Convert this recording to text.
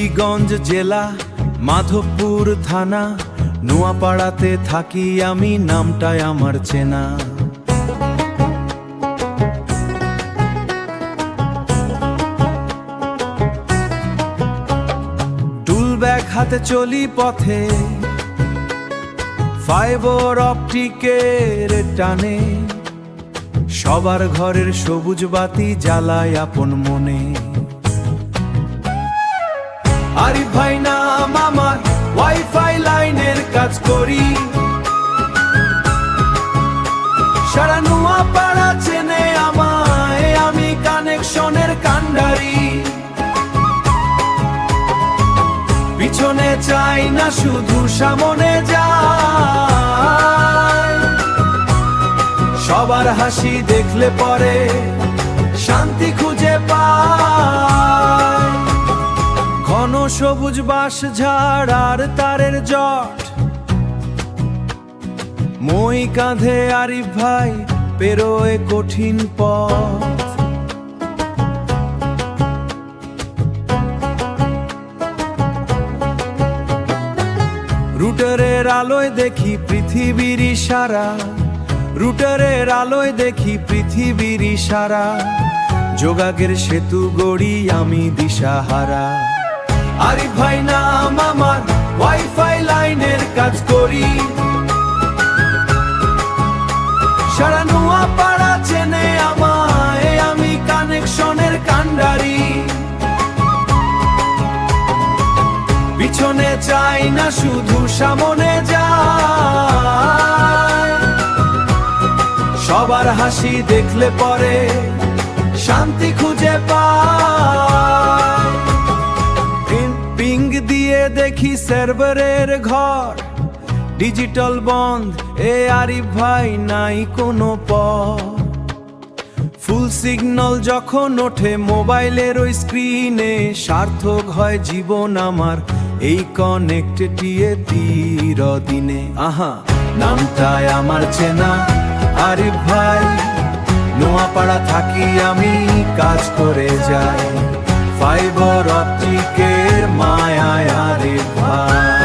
হবিগঞ্জ জেলা, মাধবপুর থানা, নোয়াপাড়াতে থাকি আমি, নামটাই আমার চেনা। টুল ব্যাগ হাতে চলি পথে, ফাইবার অপটিকের টানে, সবার ঘরের সবুজ বাতি জ্বালায় আপন মনে। আরিফ ভাই নাম আমার, ওয়াইফাই লাইনের কাজ করি, সারা নোয়াপাড়া চেনে আমায়, আমি কানেকশনের কান্ডারি। পিছনে চাই না, শুধু সামনে যাই, সবার হাসি দেখলে পরে শান্তি খুঁজে পাই। ঘন সবুজ বাঁশ ঝাড় আর তারের জট, মই কাঁধে আরিফ ভাই পেরোয় কঠিন পথ। রুটারের আলোয় দেখি পৃথিবীর ইশারা, রুটারের আলোয় দেখি পৃথিবীর ইশারা, যোগাগের সেতু গড়ি আমি দিশাহারা। আরিফ ভাই নাম আমার, ওয়াইফাই লাইনের কাজ করি, সারা নোয়াপাড়া চেনে আমায়, আমি কানেকশনের কান্ডারি। পিছনে চাই না, শুধু সামনে যাই, সবার হাসি দেখলে পরে শান্তি খুঁজে পাই। পিং দিয়ে দেখি সার্ভারের ঘর, ডিজিটাল বন্ধ এ আরিফ ভাই নাই কোনো পথ। ফুল সিগন্যাল যখন ওঠে মোবাইলের ওই স্ক্রিনে, সার্থক হয় জীবন আমার এই কানেক্টেডে চিরদিনে। আহা, নামটাই আমার চেনা আরিফ ভাই, নোয়াপাড়া থাকি আমি, কাজ করে যাই, ফাইবার অপটিকের মায়ায় আরিফ ভাই।